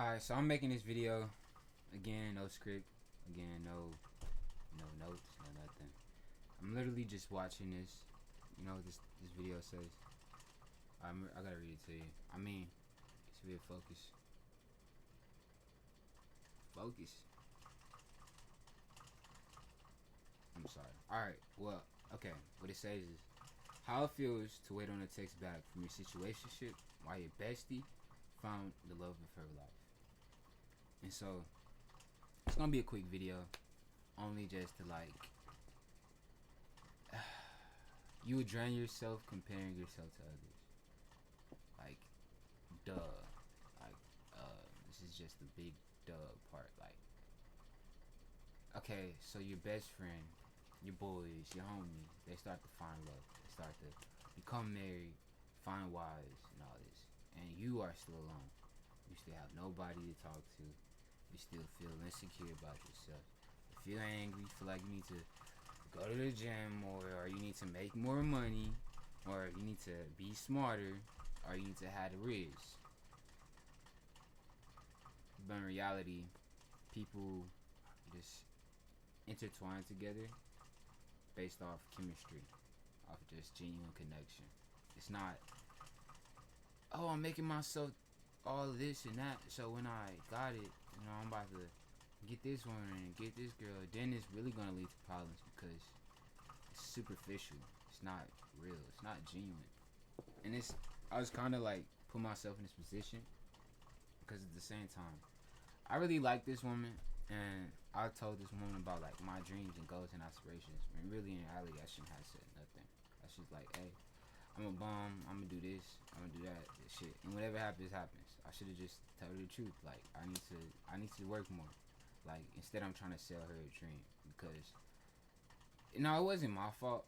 Alright, so I'm making this video. Again, no script. Again, no notes, no nothing. I'm literally just watching this. You know what this video says? I gotta read it to you. I mean, it's real focus. Focus. I'm sorry. Alright, well, okay. What it says is how it feels to wait on a text back from your situationship while your bestie found the love of her life. And so it's gonna be a quick video, only just to like you would drown yourself comparing yourself to others. Like, duh. Like, this is just the big duh part. Like, okay, so your best friend, your boys, your homies, they start to find love. They start to become married, find wives, and all this. And you are still alone. You still have nobody to talk to. You still feel insecure about yourself. You feel angry, you feel like you need to go to the gym, or you need to make more money, or you need to be smarter, or you need to have the riz. But in reality, people just intertwine together based off chemistry, off just genuine connection. It's not, oh, I'm making myself all this and that, so when I got it, you know, I'm about to get this woman and get this girl, then it's really gonna lead to problems because it's superficial. It's not real. It's not genuine. And I was kind of like put myself in this position because at the same time, I really like this woman, and I told this woman about like my dreams and goals and aspirations. When really in reality, I shouldn't have said nothing. I should like, hey, I'm a bum. I'm gonna do this. I'm gonna do that. This shit. And whatever happens, happens. I should have just told her the truth. Like, I need to work more. Like, instead, I'm trying to sell her a dream because, you know, it wasn't my fault.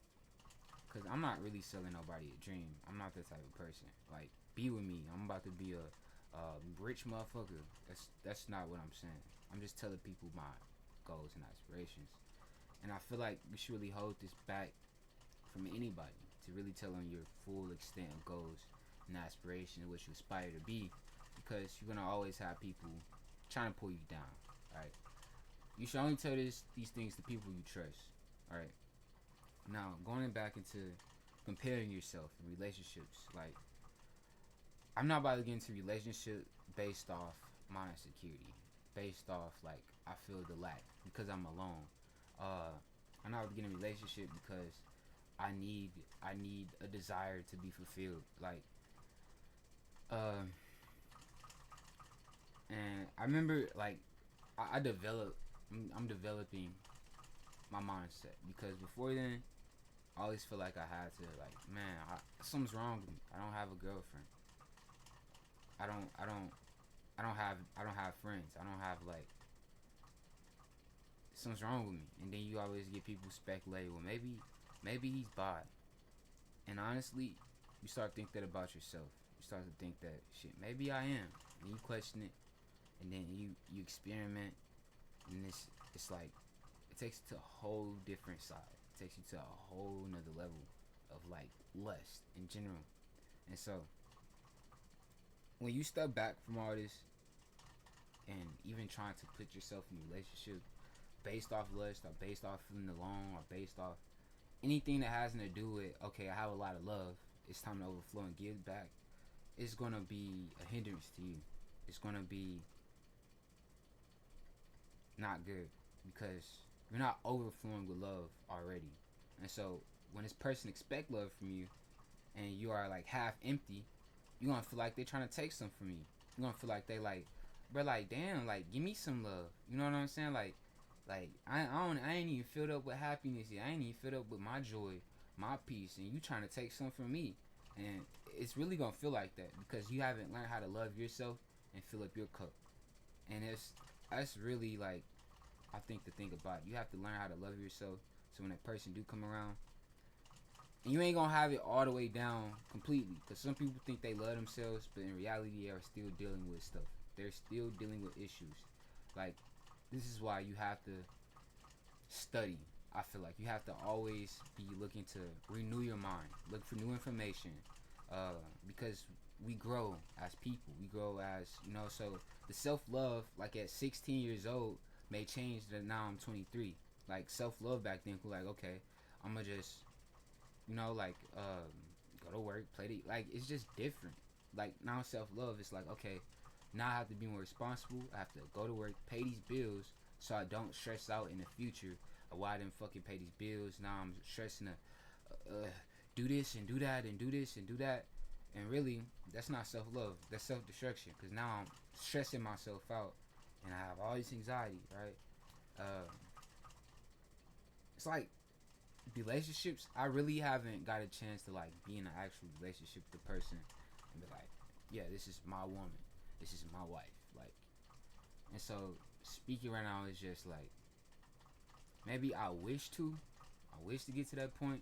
Cause I'm not really selling nobody a dream. I'm not that type of person. Like, be with me. I'm about to be a rich motherfucker. That's not what I'm saying. I'm just telling people my goals and aspirations. And I feel like we should really hold this back from anybody to really tell them your full extent of goals and aspirations, what you aspire to be, because you're gonna always have people trying to pull you down. Right? You should only tell these things to people you trust. All right. Now, going back into comparing yourself in relationships, like, I'm not about to get into a relationship based off my insecurity, based off like I feel the lack because I'm alone. Uh, I'm not about to get in a relationship because I need a desire to be fulfilled. Like, uh, and I remember like I developed. I'm developing my mindset because before then I always feel like I had to like, man, something's wrong with me. I don't have a girlfriend. I don't I don't I don't have friends. I don't have like, something's wrong with me. And then you always get people speculate, well, maybe he's bi. And honestly, you start to think that about yourself. You start to think that shit, maybe I am. And you question it, and then you experiment, and it's like it takes you to a whole different side. It takes you to a whole nother level of like lust in general. And so when you step back from all this and even trying to put yourself in a relationship based off lust or based off feeling alone or based off anything that has nothing to do with, okay, I have a lot of love, it's time to overflow and give back, it's gonna be a hindrance to you. It's gonna be not good because you're not overflowing with love already. And so when this person expect love from you and you are like half empty, you're gonna feel like they're trying to take something from you. You're gonna feel like they like, bro, like, damn, like, give me some love. You know what I'm saying? Like I ain't even filled up with happiness yet. I ain't even filled up with my joy, my peace, and you trying to take something from me. And it's really gonna feel like that because you haven't learned how to love yourself and fill up your cup. And that's really like, I think the thing about it. You have to learn how to love yourself so when that person do come around, and you ain't gonna have it all the way down completely, because some people think they love themselves, but in reality they are still dealing with stuff. They're still dealing with issues. Like, this is why you have to study. I feel like you have to always be looking to renew your mind, look for new information, because we grow as people. We grow as, so the self love, like at 16 years old, may change to now I'm 23. Like self love back then, like, okay, I'm gonna just, like, go to work, play the, like, it's just different. Like now self love, it's like, okay, now I have to be more responsible. I have to go to work, pay these bills, so I don't stress out in the future of why I didn't fucking pay these bills. Now I'm stressing to do this and do that and do this and do that. And really, that's not self love. That's self destruction. Because now I'm stressing myself out, and I have all this anxiety, right? Uh, it's like relationships. I really haven't got a chance to like be in an actual relationship with the person and be like, yeah, this is my woman. This is my wife. Like, and so speaking right now is just like maybe I wish to. I wish to get to that point,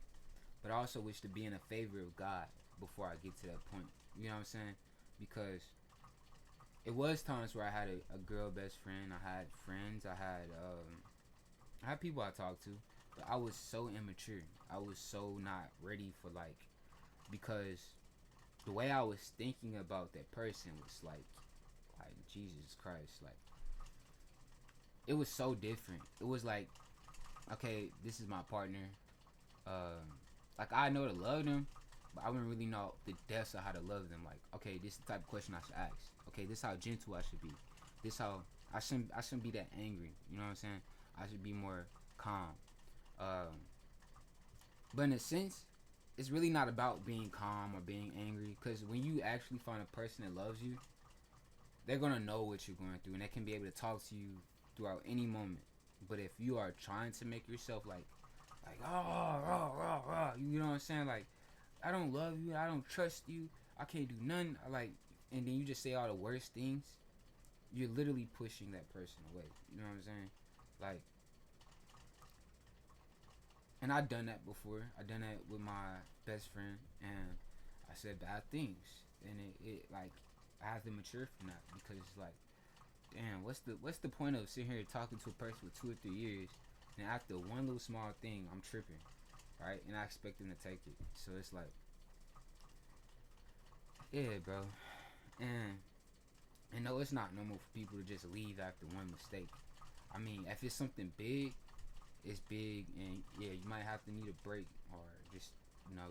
but I also wish to be in a favor of God before I get to that point. You know what I'm saying? Because it was times where I had a girl best friend. I had friends. I had people I talked to, but I was so immature. I was so not ready for like, because the way I was thinking about that person was like Jesus Christ, like it was so different. It was like, okay, this is my partner. Um, like I know to love them, but I wouldn't really know the depths of how to love them. Like, okay, this is the type of question I should ask. Okay, this is how gentle I should be. This how I shouldn't be that angry. You know what I'm saying? I should be more calm. Um, but in a sense, it's really not about being calm or being angry. Because when you actually find a person that loves you, they're gonna know what you're going through, and they can be able to talk to you throughout any moment. But if you are trying to make yourself like, oh, rah, rah, rah, you know what I'm saying? Like, I don't love you, I don't trust you, I can't do nothing. Like, and then you just say all the worst things. You're literally pushing that person away. You know what I'm saying? Like, and I've done that before. I done that with my best friend, and I said bad things, and it like I have to mature from that because it's like, damn, what's the point of sitting here talking to a person for 2 or 3 years, and after one little small thing, I'm tripping, right? And I expect them to take it. So it's like, yeah, bro, and no, it's not normal for people to just leave after one mistake. I mean, if it's something big, it's big, and yeah, you might have to need a break or just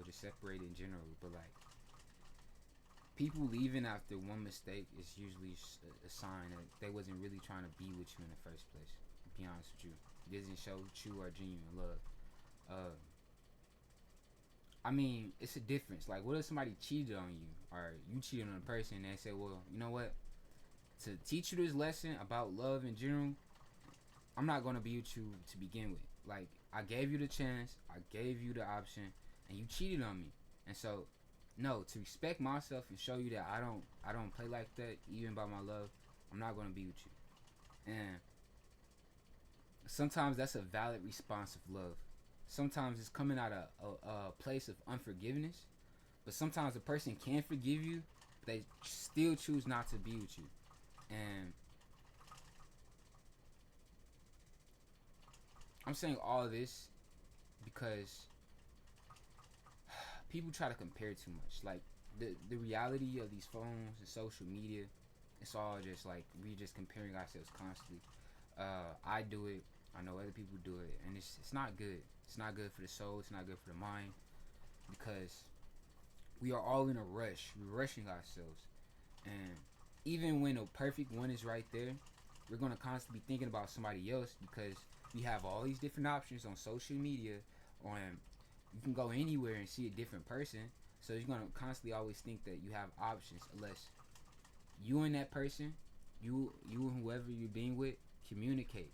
just separate in general. But like people leaving after one mistake is usually a sign that they wasn't really trying to be with you in the first place. To be honest with you, it doesn't show true or genuine love. Uh, I mean, it's a difference. Like, what if somebody cheated on you, or you cheated on a person, and they say, "Well, you know what? To teach you this lesson about love in general, I'm not gonna be with you to begin with. Like, I gave you the chance, I gave you the option, and you cheated on me. And so, no, to respect myself and show you that I don't play like that, even by my love, I'm not gonna be with you. And sometimes that's a valid response of love. Sometimes it's coming out of a place of unforgiveness, but sometimes a person can forgive you, but they still choose not to be with you. And I'm saying all this because people try to compare too much. Like the reality of these phones and social media, it's all just like we just comparing ourselves constantly. I do it. I know other people do it, and it's not good. It's not good for the soul. It's not good for the mind because we are all in a rush. We're rushing ourselves, and even when a perfect one is right there, we're gonna constantly be thinking about somebody else because we have all these different options on social media. On You can go anywhere and see a different person, so you're gonna constantly always think that you have options unless you and that person, you and whoever you're being with, communicate.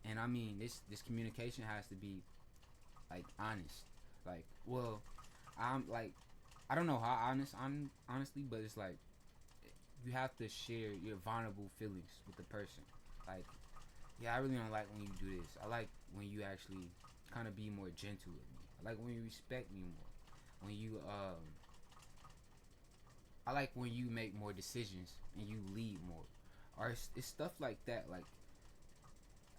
And I mean, this communication has to be like honest. Like, well, I'm like, I don't know how honest I'm honestly, but it's like you have to share your vulnerable feelings with the person. Like, yeah, I really don't like when you do this. I like when you actually kind of be more gentle with me. I like when you respect me more. When you I like when you make more decisions and you lead more. Or it's stuff like that. Like,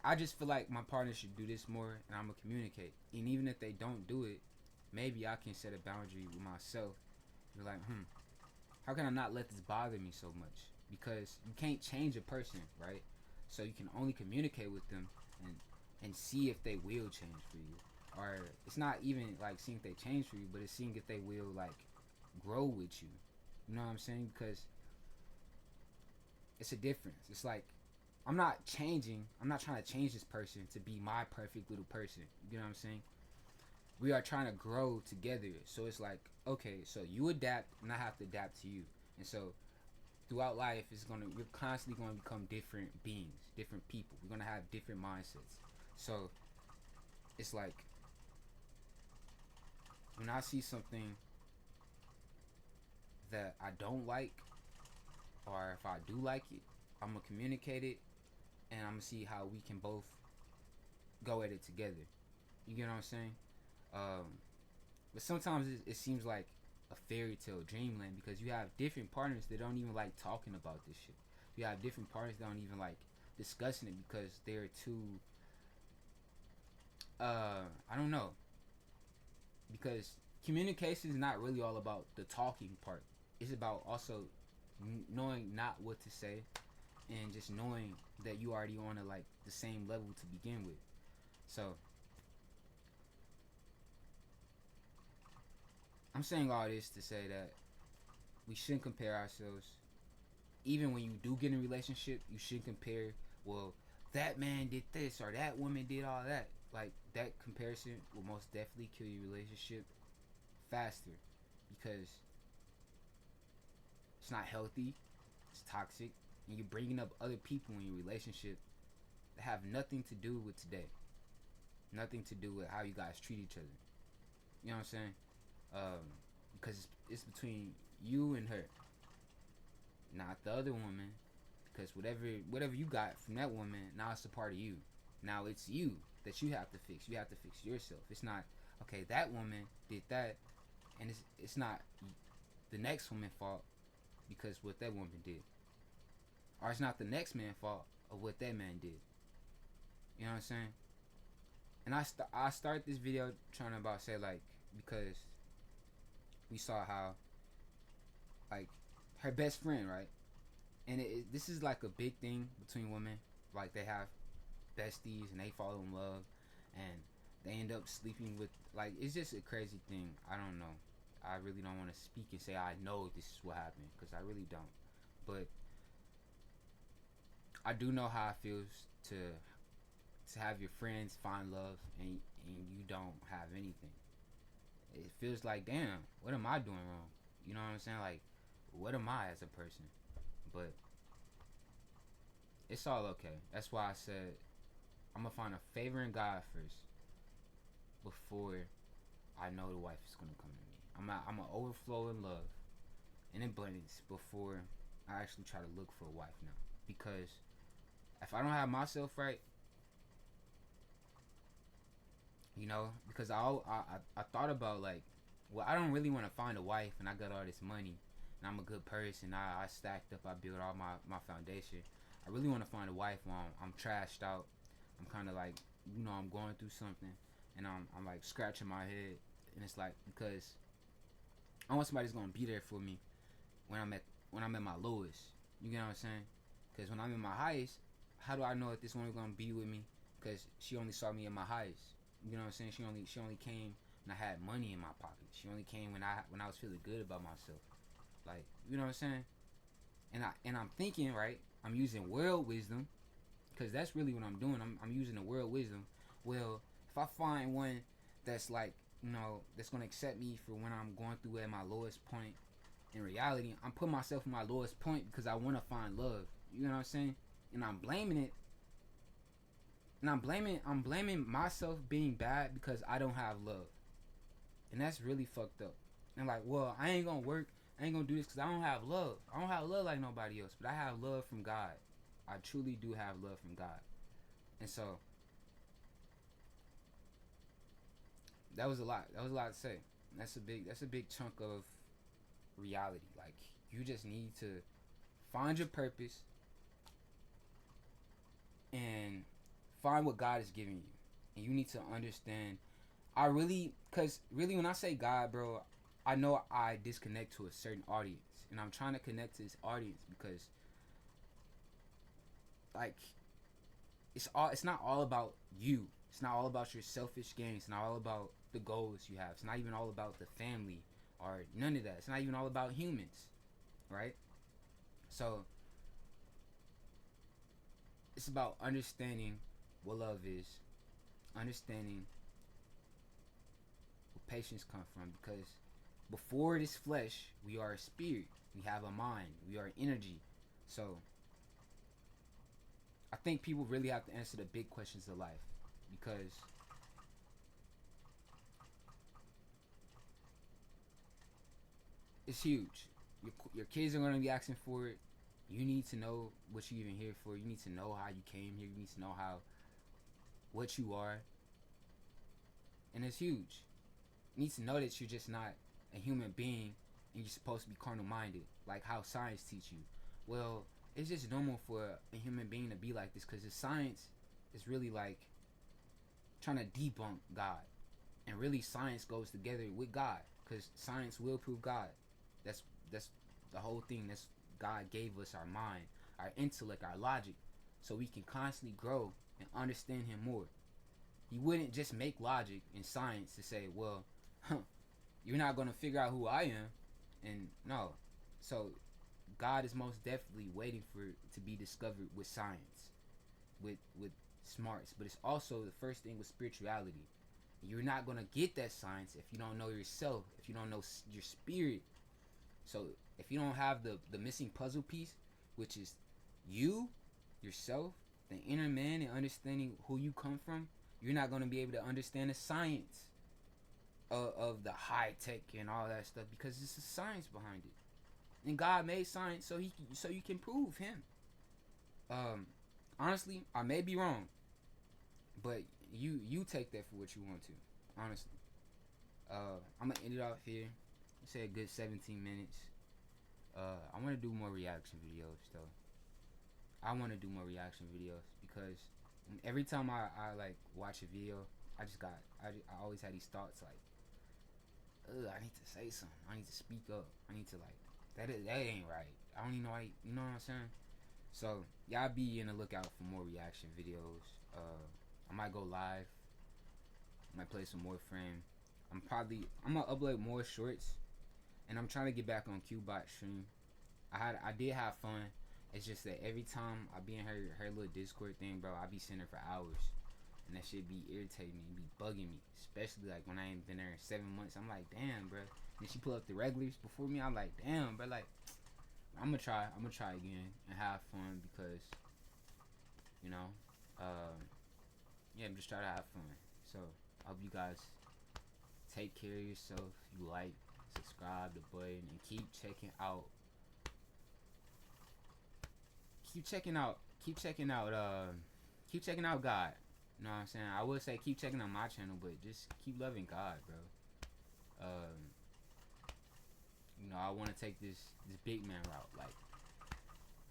I just feel like my partner should do this more, and I'm gonna communicate. And even if they don't do it, maybe I can set a boundary with myself. You're like, how can I not let this bother me so much? Because you can't change a person, right? So you can only communicate with them and see if they will change for you. Or it's not even like seeing if they change for you, but it's seeing if they will like grow with you. You know what I'm saying? Because it's a difference. It's like I'm not changing. I'm not trying to change this person to be my perfect little person. You know what I'm saying? We are trying to grow together. So it's like, okay, so you adapt and I have to adapt to you. And so throughout life, we're constantly going to become different beings, different people. We're going to have different mindsets. So it's like when I see something that I don't like, or if I do like it, I'm gonna communicate it, and I'm gonna see how we can both go at it together. You get what I'm saying? Um, but sometimes it seems like a fairy tale dreamland because you have different partners that don't even like talking about this shit. You have different partners that don't even like discussing it because they're too. I don't know, because communication is not really all about the talking part. It's about also knowing not what to say and just knowing that you already on a like the same level to begin with. So I'm saying all this to say that we shouldn't compare ourselves. Even when you do get in a relationship, you shouldn't compare. Well, that man did this or that woman did all that. Like that comparison will most definitely kill your relationship faster because it's not healthy. It's toxic, and you're bringing up other people in your relationship that have nothing to do with today. Nothing to do with how you guys treat each other. You know what I'm saying? Because it's between you and her, not the other woman. Because whatever you got from that woman, now it's a part of you. Now it's you that you have to fix. You have to fix yourself. It's not okay. That woman did that, and it's not the next woman's fault because what that woman did, or it's not the next man's fault of what that man did. You know what I'm saying? And I start this video trying to about say like because we saw how like her best friend, right? And this is like a big thing between women. Like they have besties and they fall in love and they end up sleeping with, like, it's just a crazy thing. I don't know. I really don't want to speak and say I know this is what happened because I really don't. But I do know how it feels to have your friends find love and you don't have anything. It feels like, damn, what am I doing wrong? You know what I'm saying? Like, what am I as a person? But it's all okay. That's why I said I'm gonna find a favor in God first before I know the wife is gonna come to me. I'm gonna overflow in love and abundance before I actually try to look for a wife now. Because if I don't have myself right, you know, because I thought about like, well, I don't really want to find a wife and I got all this money and I'm a good person. I stacked up, I built all my foundation. I really want to find a wife when I'm trashed out. I'm kind of like, you know, I'm going through something and I'm like scratching my head, and it's like because I want somebody's gonna be there for me when I'm at my lowest. You get what I'm saying? Because when I'm in my highest, how do I know if this woman's gonna be with me? Because she only saw me at my highest. You know what I'm saying? She only came when I had money in my pocket. She only came when I was feeling good about myself. Like, you know what I'm saying? And I'm thinking, right? I'm using world wisdom because that's really what I'm doing. I'm using the world wisdom. Well, if I find one that's like, you know, that's gonna accept me for when I'm going through at my lowest point, in reality, I'm putting myself in my lowest point because I want to find love. You know what I'm saying? And I'm blaming it. And I'm blaming myself being bad because I don't have love. And that's really fucked up. And like, well, I ain't gonna work. I ain't gonna do this because I don't have love. I don't have love like nobody else. But I have love from God. I truly do have love from God. And so that was a lot. That was a lot to say. That's a big chunk of reality. Like, you just need to find your purpose and find what God is giving you. And you need to understand. Because really, when I say God, bro, I know I disconnect to a certain audience, and I'm trying to connect to this audience because like it's not all about you. It's not all about your selfish gain. It's not all about the goals you have. It's not even all about the family or none of that. It's not even all about humans, right? So it's about understanding what love is, understanding where patience comes from. Because before this flesh, we are a spirit. We have a mind. We are energy. So I think people really have to answer the big questions of life because it's huge. Your kids are going to be asking for it. You need to know what you're even here for. You need to know how you came here. You need to know how what you are, and it's huge. You need to know that you're just not a human being, and you're supposed to be carnal minded, like how science teach you. Well, it's just normal for a human being to be like this because the science is really like trying to debunk God, and really science goes together with God because science will prove God. That's that's the whole thing. That's God gave us our mind, our intellect, our logic, so we can constantly grow and understand Him more. He wouldn't just make logic and science to say, well, you're not gonna figure out who I am, and no. So God is most definitely waiting for it to be discovered with science, with smarts. But it's also the first thing with spirituality. You're not gonna get that science if you don't know yourself, if you don't know your spirit. So if you don't have the missing puzzle piece, which is you, yourself, the inner man, and understanding who you come from, you're not gonna be able to understand the science of the high tech and all that stuff because it's a science behind it. And God made science so you can prove Him. Um, honestly, I may be wrong, but you take that for what you want to. Honestly, I'm gonna end it off here. Say a good 17 minutes. I want to do more reaction videos though. I want to do more reaction videos because every time I like watch a video, I always had these thoughts like, ugh, I need to say something. I need to speak up. I need to like that ain't right. I don't even know. You know what I'm saying? So y'all be in the lookout for more reaction videos. I might go live. I might play some more frame. I'm gonna upload more shorts, and I'm trying to get back on Qbot stream. I did have fun. It's just that every time I be in her little Discord thing, bro, I be sitting there for hours, and that shit be irritating me, be bugging me. Especially like when I ain't been there in 7 months. I'm like, damn, bro. And she pull up the regulars before me. I'm like, damn, bro. Like, I'm gonna try again and have fun because, you know, uh, yeah, I'm just trying to have fun. So I hope you guys take care of yourself. You like, subscribe the button, and keep checking out keep checking out God. You know what I'm saying? I would say keep checking out my channel, but just keep loving God, bro. You know, I want to take this big man route, like,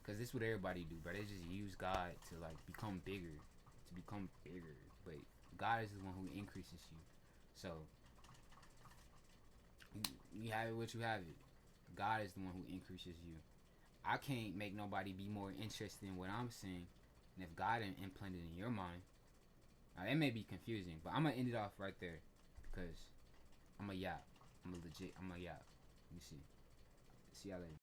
cause this is what everybody do, bro. They just use God to like become bigger, but God is the one who increases you. So you have it what you have it. God is the one who increases you. I can't make nobody be more interested in what I'm saying, and if God didn't implant it in your mind, now that may be confusing, but I'm gonna end it off right there because I'm a yap. I'm a yap. Let me see. See y'all later.